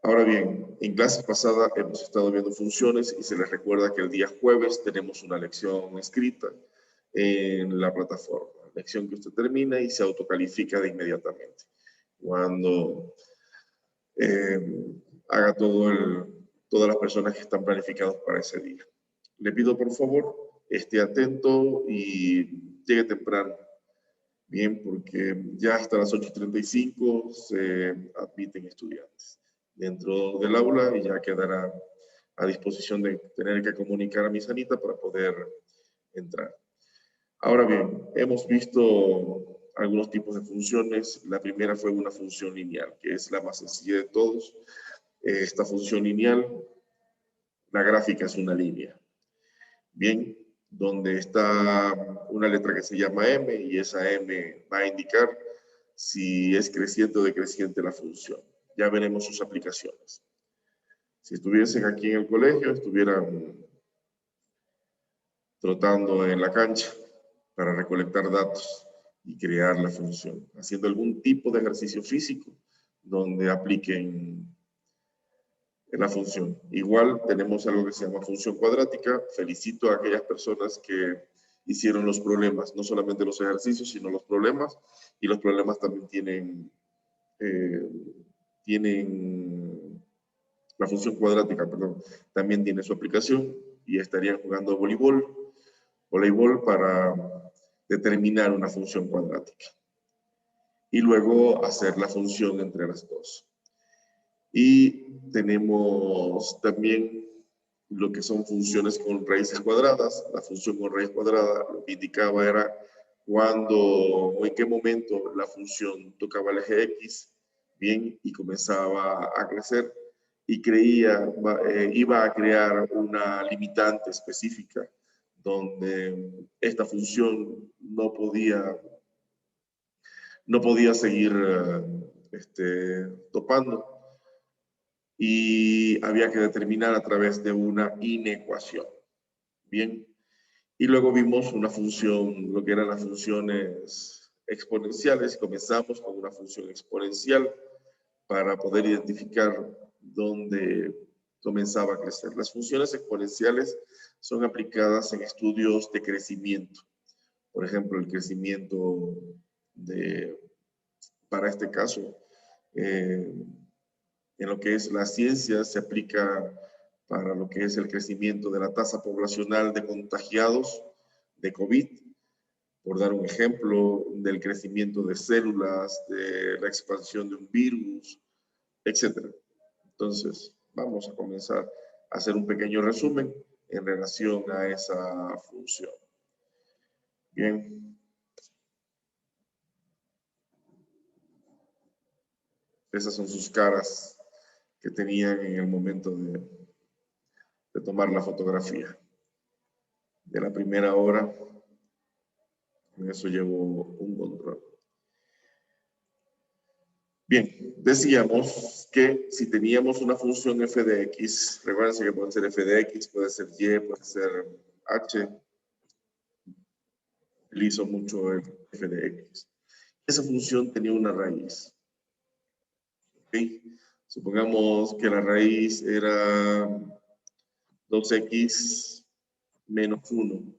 Ahora bien, en clases pasadas hemos estado viendo funciones y se les recuerda que el día jueves tenemos una lección escrita en la plataforma. Lección que usted termina y se autocalifica de inmediatamente. Cuando haga todas las personas que están planificados para ese día. Le pido por favor, esté atento y llegue temprano. Bien, porque ya hasta las 8:35 se admiten estudiantes dentro del aula y ya quedará a disposición de tener que comunicar a mi Sanita para poder entrar. Ahora bien, hemos visto algunos tipos de funciones. La primera fue una función lineal, que es la más sencilla de todos. Esta función lineal, la gráfica es una línea. Bien, donde está una letra que se llama m y esa m va a indicar si es creciente o decreciente la función. Ya veremos sus aplicaciones. Si estuviesen aquí en el colegio, estuvieran trotando en la cancha para recolectar datos y crear la función, haciendo algún tipo de ejercicio físico donde apliquen la función. Igual tenemos algo que se llama función cuadrática. Felicito a aquellas personas que hicieron los problemas, no solamente los ejercicios, sino los problemas, y los problemas también tienen la función cuadrática, perdón, también tiene su aplicación y estarían jugando voleibol para determinar una función cuadrática y luego hacer la función entre las dos. Y tenemos también lo que son funciones con raíces cuadradas. La función con raíz cuadrada lo que indicaba era cuando o en qué momento la función tocaba el eje X, bien, y comenzaba a crecer y iba a crear una limitante específica donde esta función no podía seguir topando y había que determinar a través de una inecuación. Bien, y luego vimos una función, lo que eran las funciones exponenciales. Comenzamos con una función exponencial para poder identificar dónde comenzaba a crecer. Las funciones exponenciales son aplicadas en estudios de crecimiento. Por ejemplo, el crecimiento para este caso, en lo que es la ciencia, se aplica para lo que es el crecimiento de la tasa poblacional de contagiados de COVID, por dar un ejemplo, del crecimiento de células, de la expansión de un virus, etc. Entonces, vamos a comenzar a hacer un pequeño resumen en relación a esa función. Bien. Esas son sus caras que tenían en el momento de tomar la fotografía. De la primera hora, con eso llevo un control. Bien, decíamos que si teníamos una función f de x, recuerden que puede ser f de x, puede ser y, puede ser h. Utilizo mucho el f de x. Esa función tenía una raíz. ¿Okay? Supongamos que la raíz era 2x menos 1.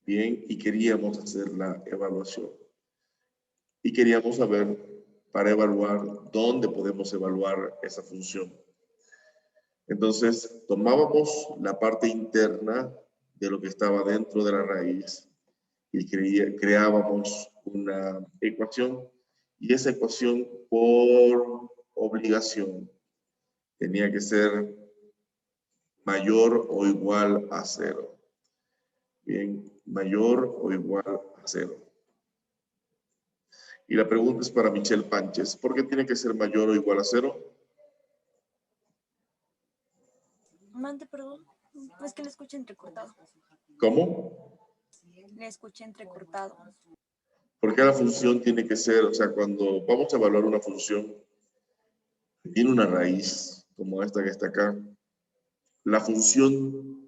Bien, y queríamos hacer la evaluación. Y queríamos saber, para evaluar, dónde podemos evaluar esa función. Entonces, tomábamos la parte interna de lo que estaba dentro de la raíz y creábamos una ecuación. Y esa ecuación, por obligación, tenía que ser mayor o igual a 0. Bien, mayor o igual a 0. Y la pregunta es para Michelle Pánchez. ¿Por qué tiene que ser mayor o igual a 0? Mande, perdón. Es que le escuché entrecortado. ¿Cómo? Le escuché entrecortado. ¿Por qué la función tiene que ser, o sea, cuando vamos a evaluar una función que tiene una raíz, como esta que está acá, la función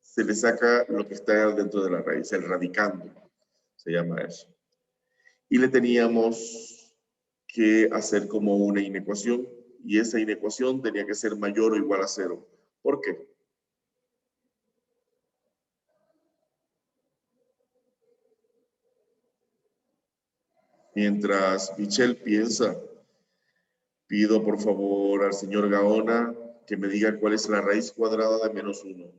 se le saca lo que está dentro de la raíz, el radicando, se llama eso. Y le teníamos que hacer como una inecuación y esa inecuación tenía que ser mayor o igual a 0. ¿Por qué? Mientras Michelle piensa, pido por favor al señor Gaona que me diga cuál es la raíz cuadrada de menos 1.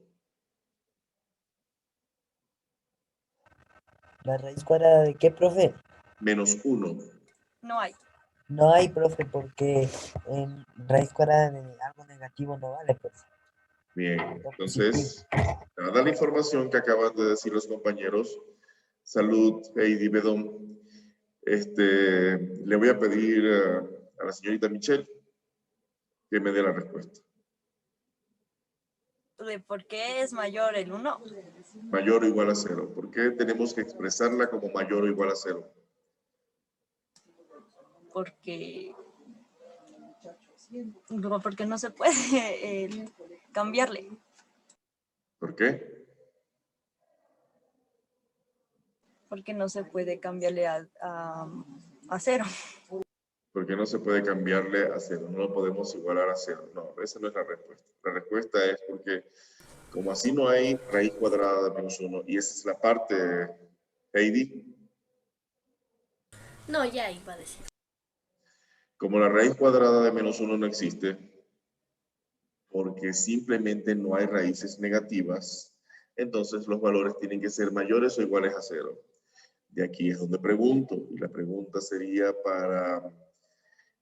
¿La raíz cuadrada de qué, profe? Menos 1. No hay. No hay, profe, porque en raíz cuadrada de algo negativo no vale, pues. Bien, Lo entonces, dada la información que acaban de decir los compañeros, salud, Heidi Bedón, le voy a pedir a la señorita Michelle que me dé la respuesta. ¿De por qué es mayor el 1? Mayor o igual a 0. ¿Por qué tenemos que expresarla como mayor o igual a 0? Porque no se puede cambiarle. ¿Por qué? Porque no se puede cambiarle a 0. Porque no se puede cambiarle a 0. No lo podemos igualar a 0. No, esa no es la respuesta. La respuesta es porque como así no hay raíz cuadrada de menos 1, y esa es la parte, Heidi. No, ya iba a decir. Como la raíz cuadrada de menos 1 no existe, porque simplemente no hay raíces negativas, entonces los valores tienen que ser mayores o iguales a 0. De aquí es donde pregunto, y la pregunta sería para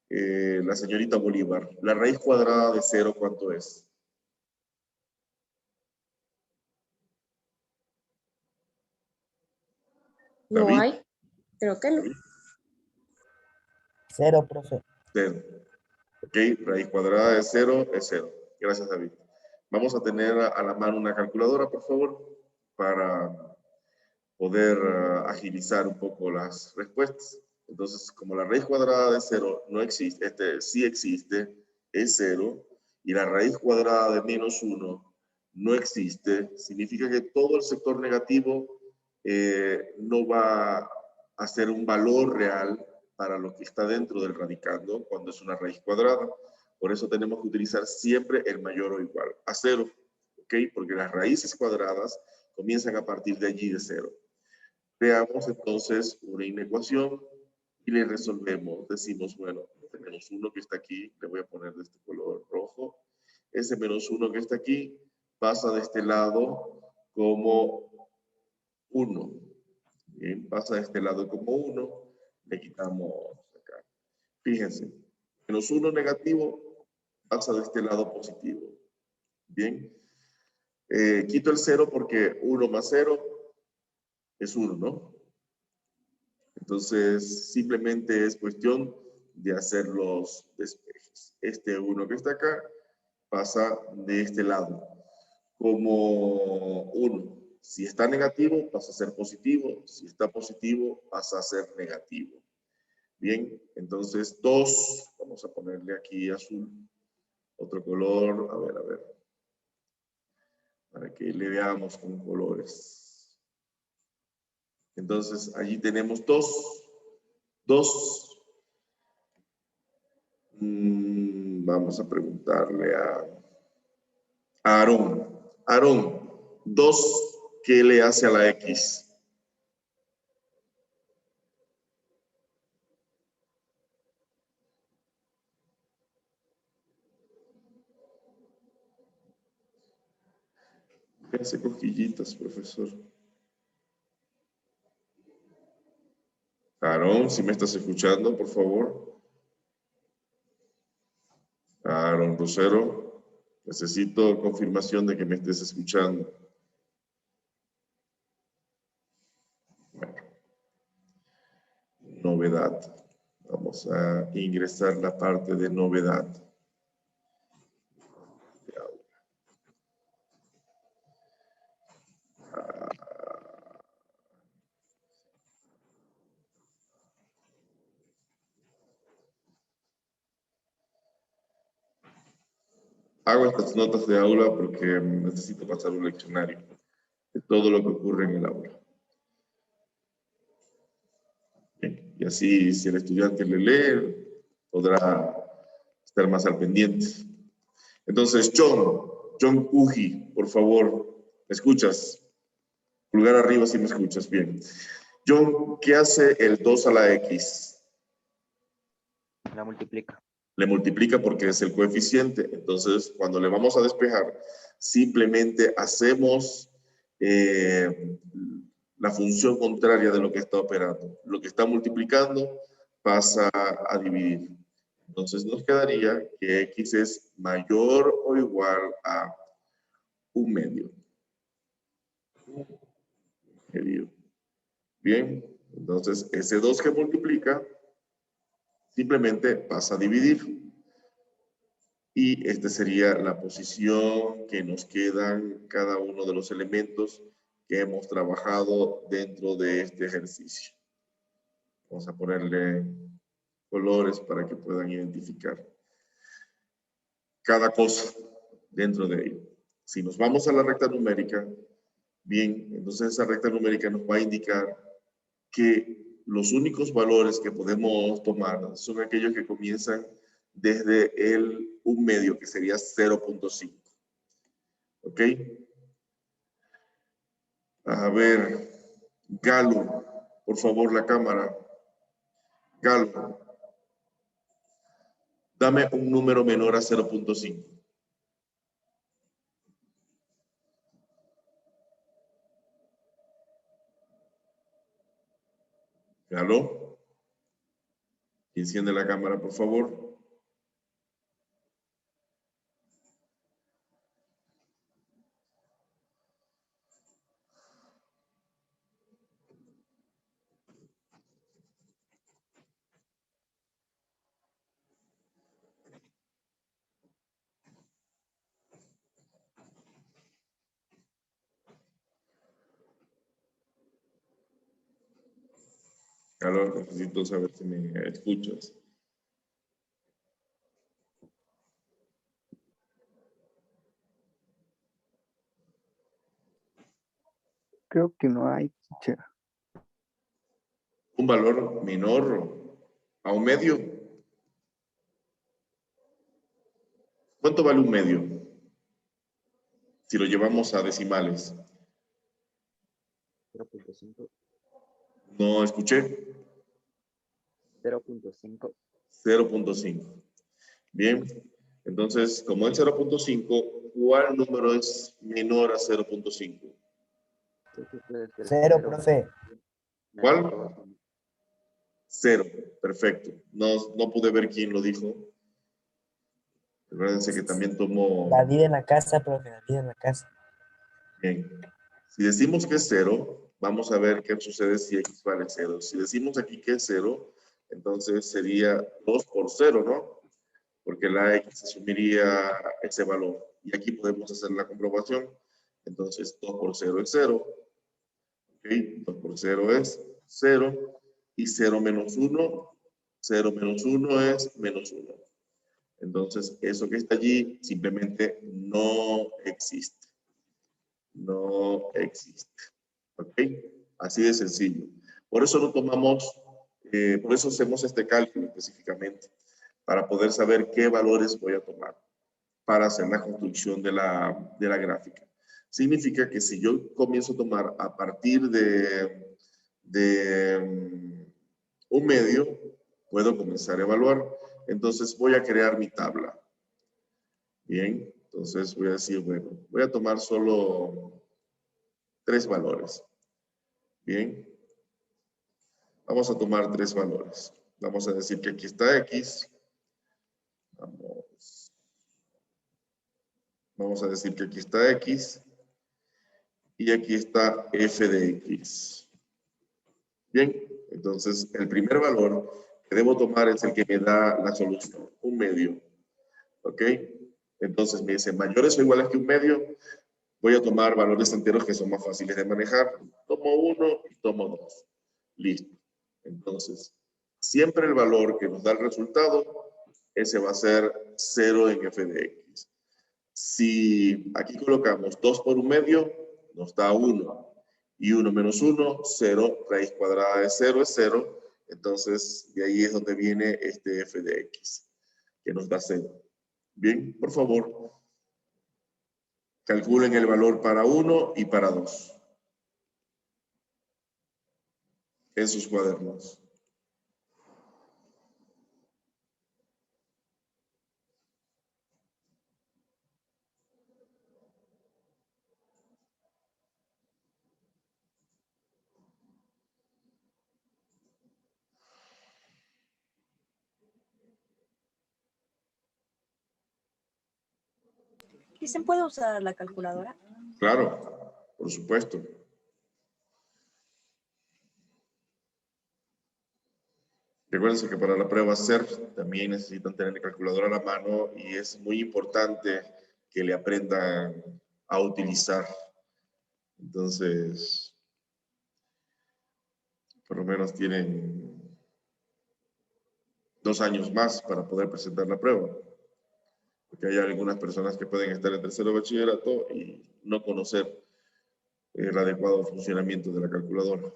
la señorita Bolívar. ¿La raíz cuadrada de 0 cuánto es? No David. hay. Creo que no. 0, profe. 0. Ok, raíz cuadrada de 0 es 0. Gracias, David. Vamos a tener a la mano una calculadora, por favor, para poder agilizar un poco las respuestas. Entonces, como la raíz cuadrada de 0 no existe, sí existe, es 0, y la raíz cuadrada de menos 1 no existe, significa que todo el sector negativo no va a ser un valor real para lo que está dentro del radicando cuando es una raíz cuadrada. Por eso tenemos que utilizar siempre el mayor o igual a 0, ¿ok? Porque las raíces cuadradas comienzan a partir de allí de 0. Veamos entonces una inecuación y le resolvemos. Decimos, bueno, este menos 1 que está aquí, le voy a poner de este color rojo. Ese menos 1 que está aquí pasa de este lado como 1. Bien, pasa de este lado como 1. Le quitamos acá. Fíjense, menos 1 negativo pasa de este lado positivo. Bien. Quito el 0 porque 1 más 0 es 1, ¿no? Entonces, simplemente es cuestión de hacer los despejes. Este 1 que está acá pasa de este lado como 1. Si está negativo, pasa a ser positivo. Si está positivo, pasa a ser negativo. Bien, entonces 2, vamos a ponerle aquí azul, otro color, a ver, para que le veamos con colores. Entonces, allí tenemos 2. Vamos a preguntarle a Aarón. Aarón, 2, ¿qué le hace a la X? Hace cosquillitas, profesor. Aarón, si me estás escuchando, por favor. Aarón Rosero, necesito confirmación de que me estés escuchando. Bueno. Novedad. Vamos a ingresar la parte de novedad. Hago estas notas de aula porque necesito pasar un leccionario de todo lo que ocurre en el aula. Bien, y así, si el estudiante le lee, podrá estar más al pendiente. Entonces, John Uji, por favor, ¿me escuchas? Pulgar arriba si me escuchas, bien. John, ¿qué hace el 2 a la X? La multiplica. Le multiplica porque es el coeficiente. Entonces, cuando le vamos a despejar, simplemente hacemos la función contraria de lo que está operando. Lo que está multiplicando pasa a dividir. Entonces, nos quedaría que X es mayor o igual a 1/2. Bien, entonces ese 2 que multiplica simplemente pasa a dividir. Y esta sería la posición que nos quedan cada uno de los elementos que hemos trabajado dentro de este ejercicio. Vamos a ponerle colores para que puedan identificar cada cosa dentro de ello. Si nos vamos a la recta numérica, bien, entonces esa recta numérica nos va a indicar que los únicos valores que podemos tomar son aquellos que comienzan desde el 1/2, que sería 0.5. ¿Ok? A ver, Galo, por favor, la cámara. Galo, dame un número menor a 0.5. Galo, enciende la cámara, por favor. Galo, necesito saber si me escuchas. Creo que no hay, teacher. Un valor menor a 1/2. ¿Cuánto vale 1/2? Si lo llevamos a decimales. 0.5. No escuché. 0.5. 0.5. Bien. Entonces, como es 0.5, ¿cuál número es menor a 0.5? 0, profe. ¿Cuál? 0. Perfecto. No pude ver quién lo dijo. Recuérdense que también tomó... David en la casa, profe, David en la casa. Bien. Si decimos que es 0, vamos a ver qué sucede si X vale 0. Si decimos aquí que es 0, entonces sería 2 por 0, ¿no? Porque la X asumiría ese valor. Y aquí podemos hacer la comprobación. Entonces, 2 por 0 es 0. ¿Ok? 2 por 0 es 0. Y 0 menos 1, 0 menos 1 es menos 1. Entonces, eso que está allí simplemente no existe. No existe. ¿Ok? Así de sencillo. Por eso lo tomamos, por eso hacemos este cálculo específicamente, para poder saber qué valores voy a tomar para hacer la construcción de la gráfica. Significa que si yo comienzo a tomar a partir de 1/2, puedo comenzar a evaluar. Entonces voy a crear mi tabla. Bien, entonces voy a decir, bueno, voy a tomar solo 3 valores. Bien. Vamos a tomar 3 valores. Vamos a decir que aquí está X. Vamos a decir que aquí está X. Y aquí está f de X. Bien, entonces el primer valor que debo tomar es el que me da la solución, 1/2. ¿Ok? Entonces me dice mayores o iguales que 1/2. Voy a tomar valores enteros que son más fáciles de manejar. Tomo 1 y tomo 2. Listo. Entonces, siempre el valor que nos da el resultado, ese va a ser 0 en f de X. Si aquí colocamos 2 por 1/2, nos da 1. Y 1 menos 1, 0. Raíz cuadrada de 0 es 0. Entonces, de ahí es donde viene este f de X. que nos da 0. Bien, por favor, calculen el valor para 1 y para 2 en sus cuadernos. ¿Y se puede usar la calculadora? Claro, por supuesto. Recuerden que para la prueba CERF también necesitan tener la calculadora a la mano y es muy importante que le aprendan a utilizar. Entonces, por lo menos tienen 2 años más para poder presentar la prueba. Porque hay algunas personas que pueden estar en tercero de bachillerato y no conocer el adecuado funcionamiento de la calculadora.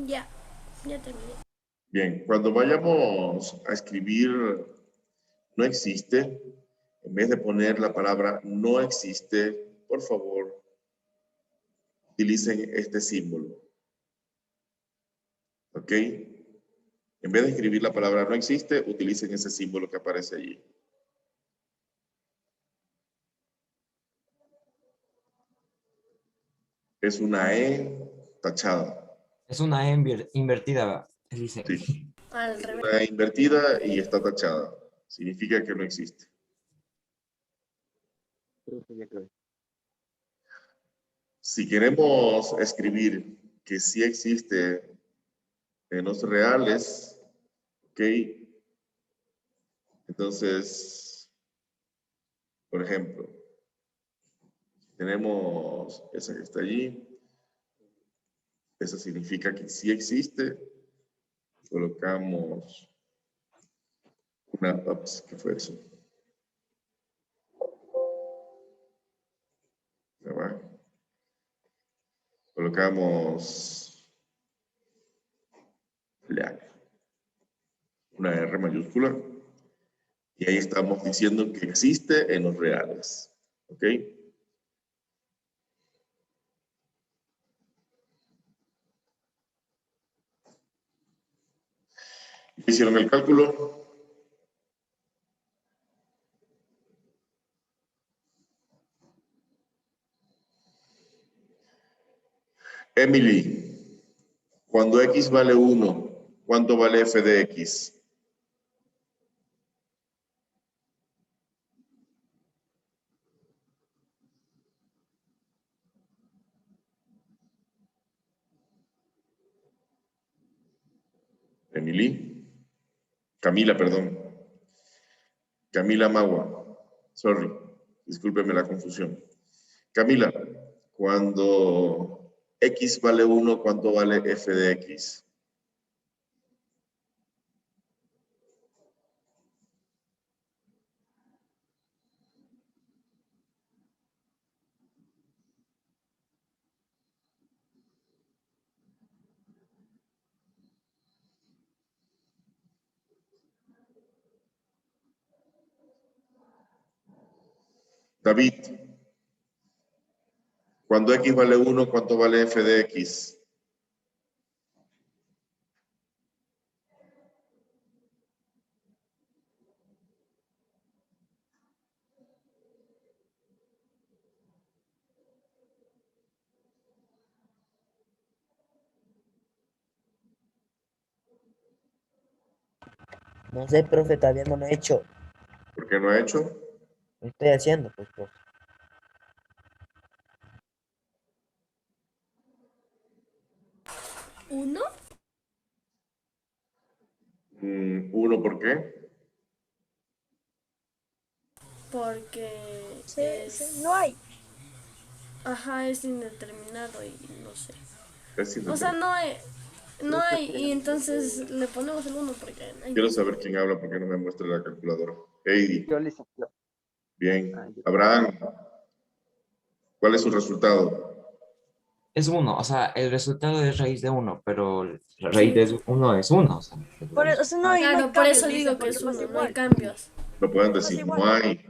Ya, ya terminé. Bien, cuando vayamos a escribir no existe, en vez de poner la palabra no existe, por favor, utilicen este símbolo. ¿Ok? En vez de escribir la palabra no existe, utilicen ese símbolo que aparece allí. Es una E tachada. Es una E invertida, dice. Sí. Al revés. Una E invertida y está tachada. Significa que no existe. Profe, ya acabé. Si queremos escribir que sí existe en los reales, ¿ok? Entonces, por ejemplo, tenemos esa que está allí. Eso significa que sí existe. Colocamos una, ups, ¿qué fue eso? Ya va. Colocamos una R mayúscula y ahí estamos diciendo que existe en los reales. ¿Ok? ¿Hicieron el cálculo? Emily, cuando X vale 1, ¿cuánto vale f de X? Emily. Camila, perdón. Camila Magua. Sorry. Discúlpeme la confusión. Camila, cuando X vale 1, ¿cuánto vale f de X? David, cuando X vale 1, ¿cuánto vale f de X? No sé, profe, todavía no lo he hecho. ¿Por qué no ha hecho? Lo estoy haciendo, pues, profe. ¿1? 1, ¿por qué? Porque No hay. Ajá, es indeterminado y no sé. Es O sea, indeterminado. no hay, y entonces le ponemos el 1 porque hay Quiero saber quién habla porque no me muestra la calculadora. Heidi, Yo, licenciado. bien. Ah, yo. Abraham, ¿cuál es su resultado? Es 1, o sea, el resultado es raíz de 1, pero la raíz Sí. de 1 es 1. O sea, Por eso, o sea, no hay Claro, por cambios, eso dice, digo que porque es pasa 1, no hay igual. cambios. No pueden Pasa decir, igual. no hay.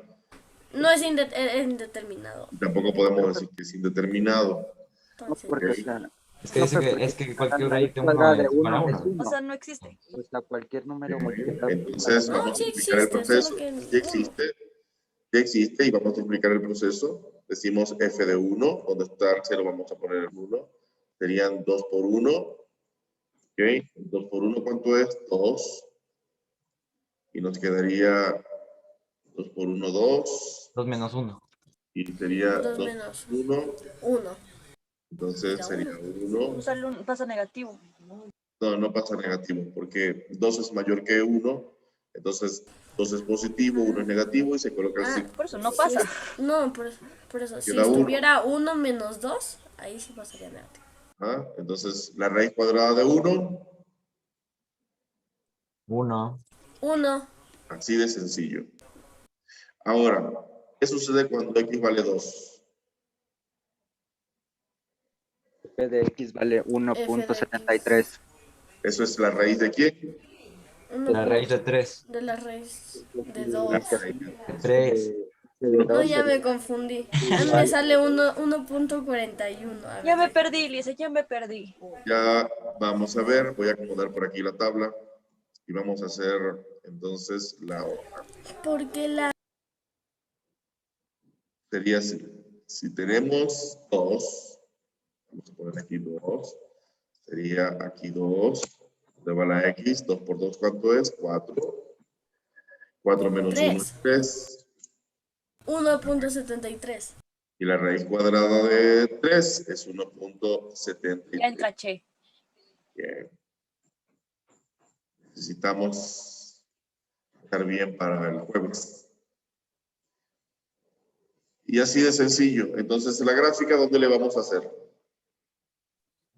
No es indeterminado. Tampoco podemos decir que es indeterminado. No, Entonces, porque, o Ok. sea, Es que no, dice pues, porque es que la cualquier raíz raíz de 1 cuadrada de es igual a 1 es 1. O 1. sea, no existe. O sea, cualquier número Bien. multiplicado por Entonces la no, vamos a sí explicar el existe, solo proceso. que Ya 1. existe y vamos a explicar el proceso. Decimos f de 1, donde está el 0 vamos a poner el 1. Serían 2 por 1. ¿Ok? 2 por 1, ¿cuánto es? 2. Y nos quedaría 2 por 1, 2. 2 menos 1. Y sería 2 2 menos por 1. 1. Entonces Ya sería 1. 1. Pasa negativo. No, no pasa negativo, porque 2 es mayor que 1. Entonces 2 es positivo, 1 es negativo y se coloca el Ah, signo. Por eso no si pasa. no, por eso, si Queda 1. estuviera 1 menos 2, ahí sí pasaría negativo. Entonces la raíz cuadrada de 1, 1. 1. así de sencillo. Ahora, ¿qué sucede cuando x vale 2? F de X vale F de 1.73. ¿Eso es la raíz de quién? La raíz de 3. de la raíz de La 2. raíz de De 2. 3. De No, 2 ya me sería confundí. Me igual. sale 1.41. A Ya me ver. perdí, Lisa, ya me perdí. Ya vamos a ver, voy a acomodar por aquí la tabla y vamos a hacer entonces la hoja. Porque la... Sería así. Si tenemos 2, vamos a poner aquí 2, sería aquí 2, ¿dónde va la x? 2 por 2, ¿cuánto es? 4. 4 menos 1 es 3. 3. 1.73. Y la raíz cuadrada de 3 es Ya 1.73. entra Che. Bien. Necesitamos estar bien para el jueves. Y así de sencillo. Entonces, la gráfica, ¿dónde le vamos a hacer?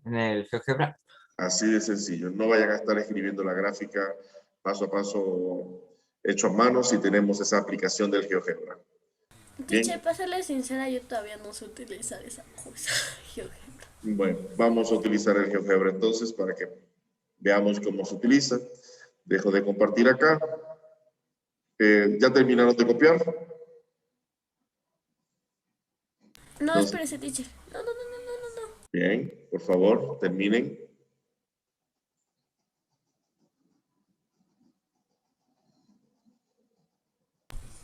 En el GeoGebra. Así de sencillo. No vayan a estar escribiendo la gráfica paso a paso hecho a mano si tenemos esa aplicación del GeoGebra. Bien. Tiche, para serle sincera, yo todavía no sé utilizar esa cosa. GeoGebra. Bueno, vamos a utilizar el GeoGebra entonces para que veamos cómo se utiliza. Dejo de compartir acá. ¿Ya terminaron de copiar? No, Entonces, espérese, teacher. No. bien, por favor, terminen.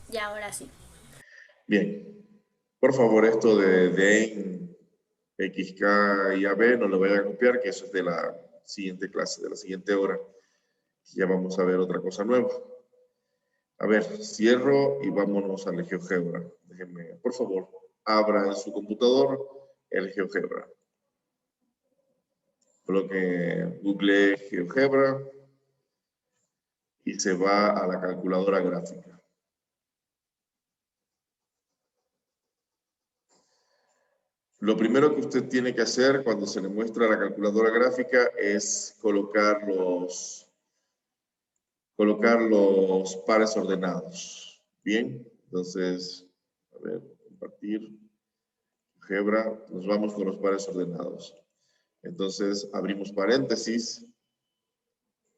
Ya, ahora sí. Bien, por favor, esto de en XK y AB no lo vayan a copiar, que eso es de la siguiente clase, de la siguiente hora. Ya vamos a ver otra cosa nueva. A ver, cierro y vámonos al GeoGebra. Déjenme, por favor, abra en su computador el GeoGebra. Coloque Google GeoGebra y se va a la calculadora gráfica. Lo primero que usted tiene que hacer cuando se le muestra la calculadora gráfica es colocar los pares ordenados. Bien, entonces, a ver, compartir, GeoGebra, nos vamos con los pares ordenados. Entonces, abrimos paréntesis,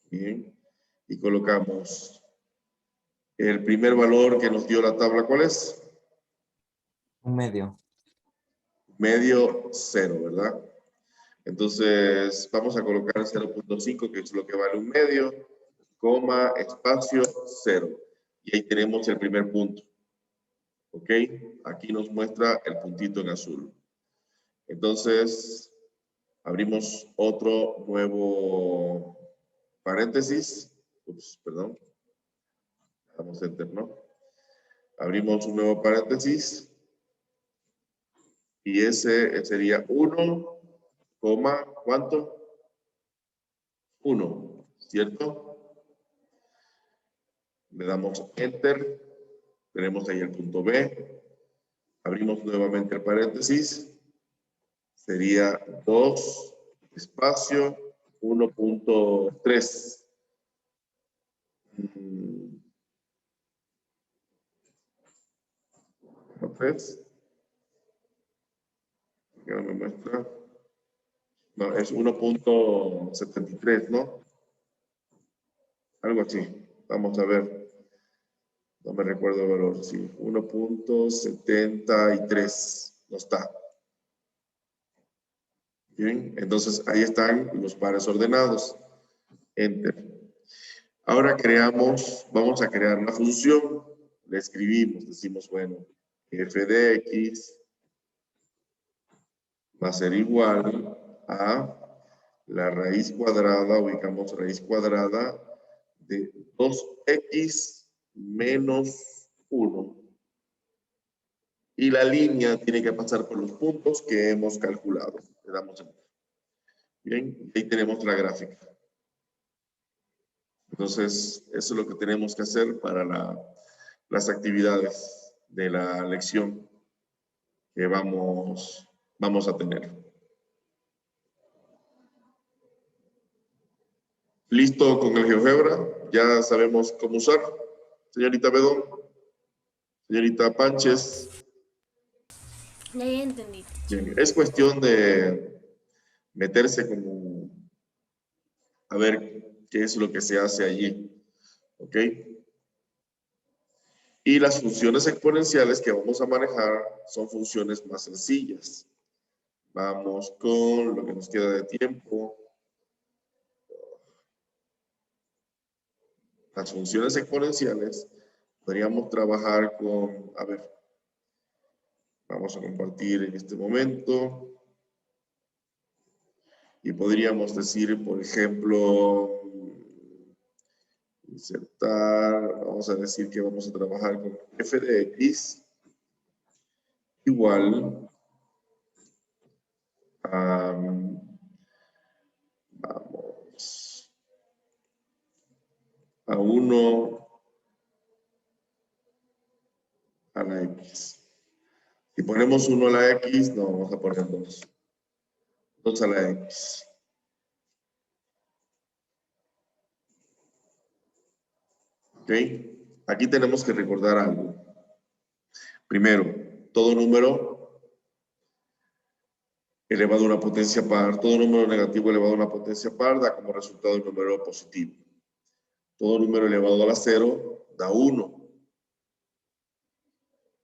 bien, y colocamos el primer valor que nos dio la tabla, ¿cuál es? 1/2. Medio 0, ¿verdad? Entonces, vamos a colocar 0.5, que es lo que vale 1/2, coma, espacio, 0. Y ahí tenemos el primer punto. ¿Ok? Aquí nos muestra el puntito en azul. Entonces, abrimos otro nuevo paréntesis. Ups, perdón. Damos enter, ¿no? Abrimos un nuevo paréntesis. Y ese sería 1, ¿cuánto? 1, ¿cierto? Le damos Enter. Tenemos ahí el punto B. Abrimos nuevamente el paréntesis. Sería 2, espacio, 1.3. Ya me muestra. No, es 1.73, ¿no? Algo así. Vamos a ver. No me recuerdo el valor. Sí, 1.73. No está. Bien, entonces ahí están los pares ordenados. Enter. Ahora vamos a crear una función. Le escribimos, decimos, bueno, f de x va a ser igual a la raíz cuadrada, ubicamos raíz cuadrada de 2x menos 1. Y la línea tiene que pasar por los puntos que hemos calculado. Le damos enter. Bien, ahí tenemos la gráfica. Entonces, eso es lo que tenemos que hacer para las actividades de la lección que vamos a tener. ¿Listo con el GeoGebra? ¿Ya sabemos cómo usar? Señorita Bedón, señorita Panches. Ya entendí. Bien, es cuestión de meterse como a ver qué es lo que se hace allí. ¿Ok? Y las funciones exponenciales que vamos a manejar son funciones más sencillas. Vamos con lo que nos queda de tiempo. Las funciones exponenciales podríamos trabajar con, a ver, vamos a compartir en este momento. Y podríamos decir, por ejemplo, insertar, vamos a decir que vamos a trabajar con f de x igual a, vamos, a 1 a la x. Si ponemos 1 a la x, no, vamos a poner 2. 2 a la x. ¿Ok? Aquí tenemos que recordar algo. Primero, todo número elevado a una potencia par, todo número negativo elevado a una potencia par da como resultado un número positivo. Todo número elevado a la 0 da 1.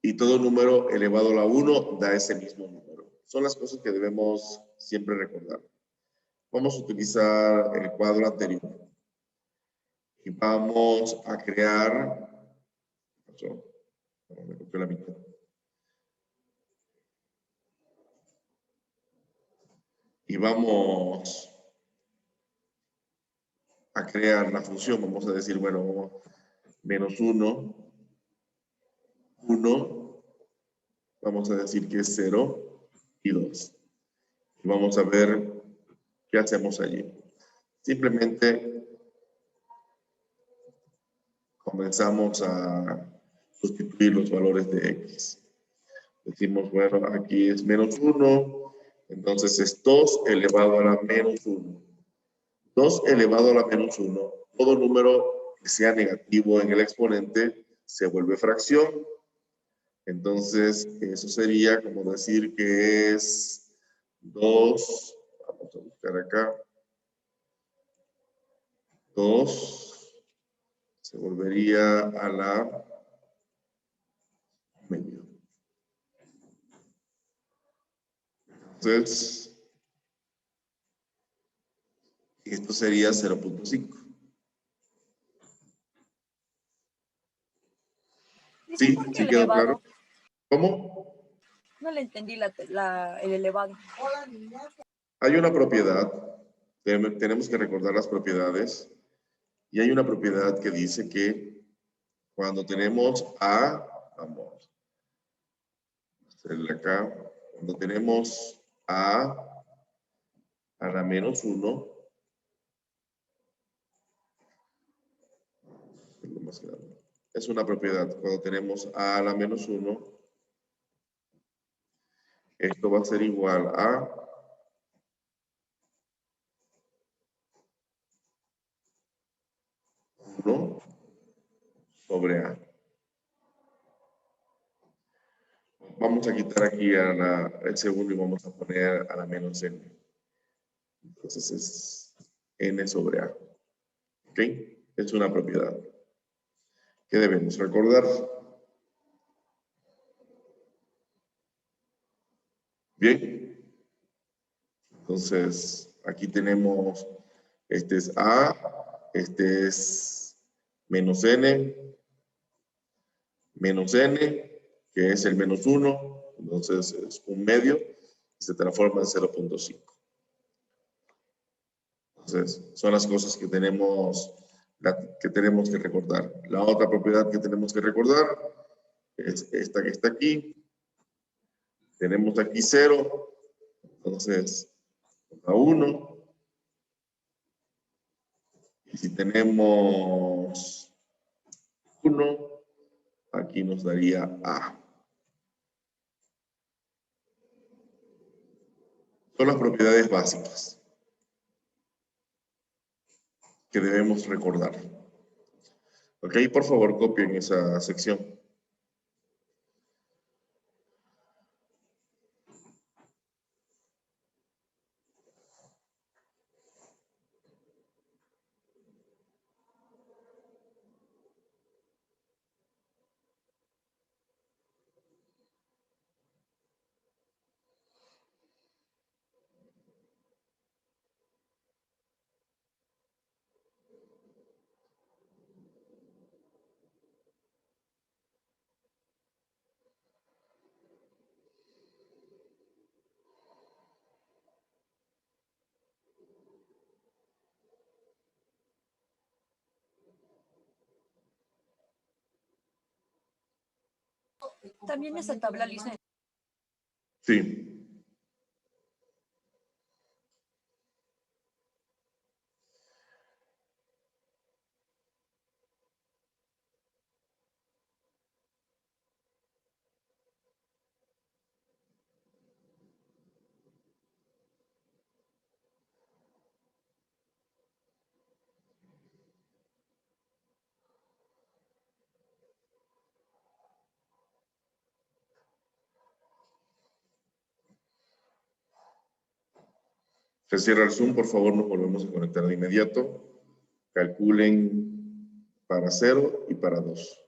Y todo número elevado a la 1 da ese mismo número. Son las cosas que debemos siempre recordar. Vamos a utilizar el cuadro anterior. Y vamos a crear... Me copié la mitad. Y vamos a crear la función. Vamos a decir, bueno, menos 1, 1. Vamos a decir que es 0 y 2. Y vamos a ver qué hacemos allí. Simplemente comenzamos a sustituir los valores de x. Decimos, bueno, aquí es menos 1, entonces es 2 elevado a la menos 1. 2 elevado a la menos 1. Todo número que sea negativo en el exponente se vuelve fracción. Entonces, eso sería como decir que es 2, vamos a buscar acá, 2 se volvería a la medio. Entonces, esto sería 0.5. Dice, ¿Sí? ¿por qué ¿Sí el quedó elevado? claro? ¿Cómo? No le entendí el elevado. Hay una propiedad, tenemos que recordar las propiedades, y hay una propiedad que dice que cuando tenemos a, vamos a hacerle acá, cuando tenemos a la menos 1, más grande. Es una propiedad. Cuando tenemos a la menos 1, esto va a ser igual a 1 sobre a. Vamos a quitar aquí el segundo y vamos a poner a la menos n. Entonces es n sobre a. ¿Ok? Es una propiedad. ¿Qué debemos recordar? Bien. Entonces, aquí tenemos, este es a, este es menos n, que es el menos 1, entonces es un medio, y se transforma en 0.5. Entonces, son las cosas que tenemos que recordar. La otra propiedad que tenemos que recordar es esta que está aquí. Tenemos aquí 0, entonces a 1. Y si tenemos 1, aquí nos daría a. Son las propiedades básicas que debemos recordar. Ok, por favor, copien esa sección. También esa tabla lisa. Sí. Se cierra el Zoom, por favor, nos volvemos a conectar de inmediato. Calculen para 0 y para 2.